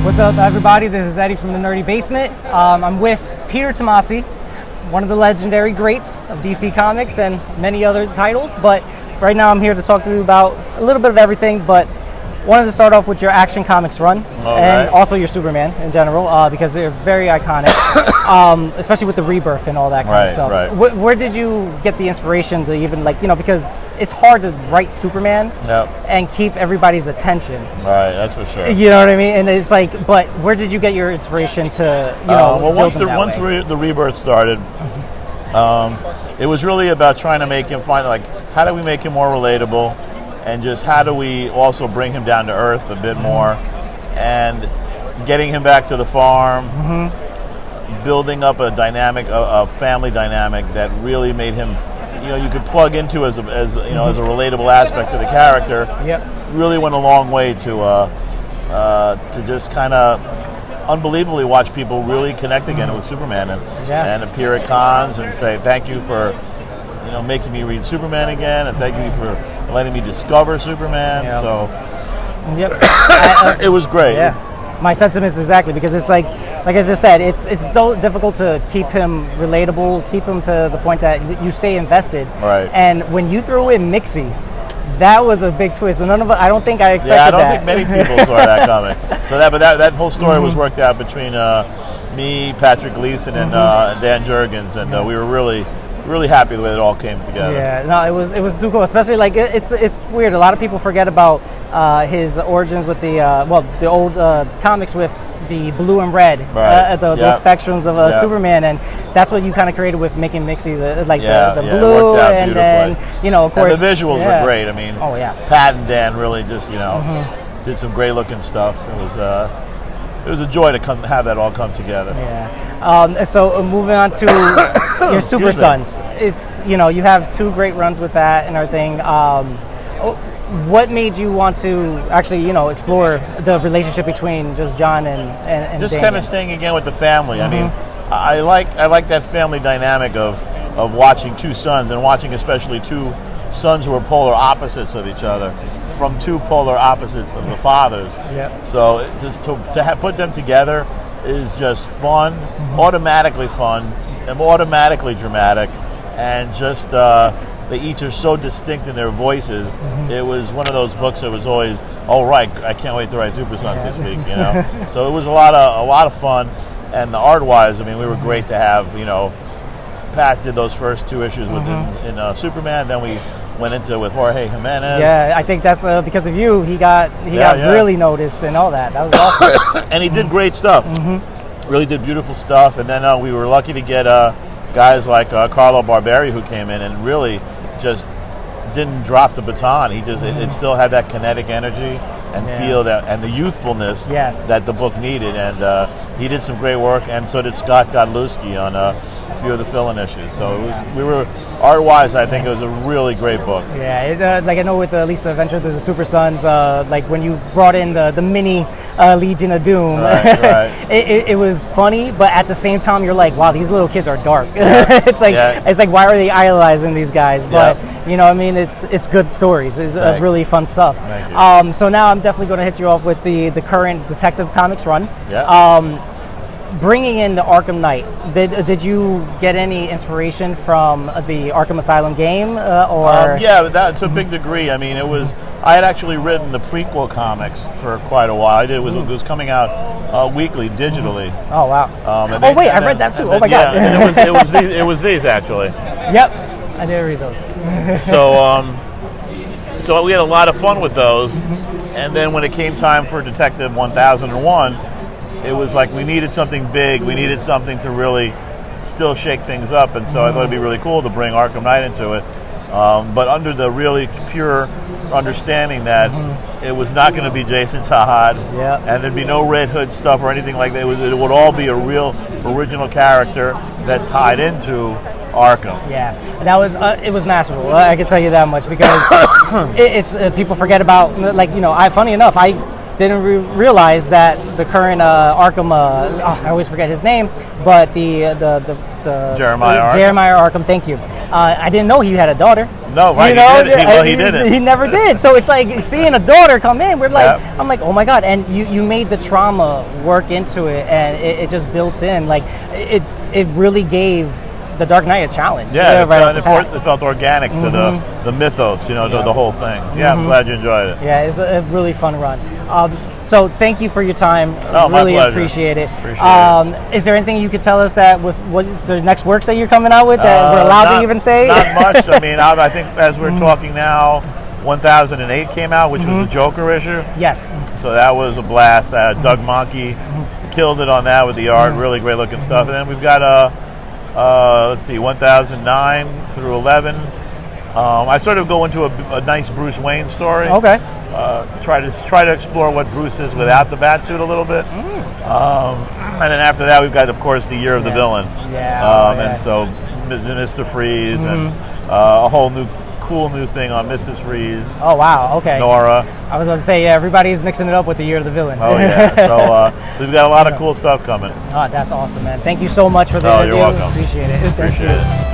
What's up, everybody? This is Eddie from the Nerdy Basement. I'm with Peter Tomasi, one of the legendary greats of DC Comics and many other titles. But right now I'm here to talk to you about a little bit of everything, but wanted to start off with your Action Comics run and also your Superman in general, because they're very iconic, especially with the rebirth and all that kind of stuff. Right. Where did you get the inspiration to even, because it's hard to write Superman and keep everybody's attention. Right, that's for sure. You know what I mean? And it's like, but where did you get your inspiration to, well, once the rebirth started, it was really about trying to make him how do we make him more relatable, and just how do we also bring him down to earth a bit more, and getting him back to the farm, building up a dynamic, a family dynamic that really made him, you could plug into as a relatable aspect to the character. Really went a long way to just kind of unbelievably watch people really connect again with Superman and appear at cons and say thank you for making me read Superman again, and thank you for letting me discover Superman. So it was great. My sentiments exactly, because it's like I just said, it's so difficult to keep him relatable, keep him to the point that you stay invested. Right. And when you threw in Mixie, that was a big twist, and I don't think I expected that. Yeah, I don't think many people saw that coming. So that whole story was worked out between me, Patrick Gleason, and Dan Jurgens, and we were really happy the way it all came together. Yeah, no, it was so cool. Especially it's weird. A lot of people forget about his origins with the old comics with the blue and red, those spectrums of Superman, and that's what you kind of created with making Mixie the blue, and then of course and the visuals were great. I mean, Pat and Dan really just did some great looking stuff. It was a joy to have that all come together. Yeah. So moving on to your Super Sons, it's you have two great runs with that and everything. What made you want to actually explore the relationship between just John and just Damian? kind of staying again with the family. I mean, I like that family dynamic of watching two sons, and watching especially two sons who are polar opposites of each other, from two polar opposites of the fathers. So just to put them together is just fun, automatically fun, and automatically dramatic, and just they each are so distinct in their voices. It was one of those books that was always, I can't wait to write Super Sons this week. So it was a lot of fun, and the art-wise, I mean, we were great to have. Pat did those first two issues in Superman, then we went into it with Jorge Jimenez. Yeah, I think that's because of you. He got really noticed and all that. That was awesome. And he did great stuff. Really did beautiful stuff. And then we were lucky to get guys like Carlo Barberi, who came in and really just didn't drop the baton. He just it still had that kinetic energy and feel that, and the youthfulness that the book needed. And he did some great work, and so did Scott Godlewski on a few of the fill-in issues. So we were art-wise, I think it was a really great book. Yeah, I know with at least the Adventure of the Super Sons, when you brought in the mini Legion of Doom, it was funny, but at the same time you're like, wow, these little kids are dark. It's like why are they idolizing these guys? But it's good stories. It's really fun stuff. So now I'm definitely going to hit you off with the current Detective Comics run. Bringing in the Arkham Knight, did you get any inspiration from the Arkham Asylum game, or? To a big degree. I mean, I had actually written the prequel comics for quite a while. It was coming out weekly, digitally. Oh wow! I read that too. Oh my god! It was these actually. Yep, I did read those. So we had a lot of fun with those, and then when it came time for Detective 1001. It was like we needed something big. We needed something to really still shake things up, and so I thought it'd be really cool to bring Arkham Knight into it, but under the really pure understanding that it was not going to be Jason Todd, and there'd be no Red Hood stuff or anything like that. It would all be a real original character that tied into Arkham. Yeah, and that was it was masterful. I can tell you that much, because it's people forget about funny enough, I didn't realize that the current Arkham, I always forget his name, but the Jeremiah Arkham, thank you. I didn't know he had a daughter. No, right? You know? He didn't. He never did. So it's like seeing a daughter come in. We're like, I'm like, oh my god! And you made the trauma work into it, and it just built in. Like it really gave The Dark Knight a challenge. Yeah, it felt organic to the mythos, the whole thing. Yeah, I'm glad you enjoyed it. Yeah, it's a really fun run. So thank you for your time. Oh, really my pleasure. Appreciate it. Appreciate it. Is there anything you could tell us that with what's the next works that you're coming out with that we're allowed to even say? Not much. I mean, I think as we're talking now, 1008 came out, which was the Joker issue. Yes. So that was a blast. Doug Monkey killed it on that with the art. Really great looking stuff. And then we've got let's see, 1009 through 11. I sort of go into a nice Bruce Wayne story. Okay. Try to explore what Bruce is without the Batsuit a little bit. And then after that, we've got, of course, the Year of the Villain. And so Mr. Freeze and a whole cool new thing on Mrs. Freeze. Oh wow! Okay. Nora. I was about to say, yeah, everybody's mixing it up with the Year of the Villain. Oh yeah. So we've got a lot of cool stuff coming. Oh, that's awesome, man. Thank you so much for the interview. You're welcome. Appreciate it. Appreciate it.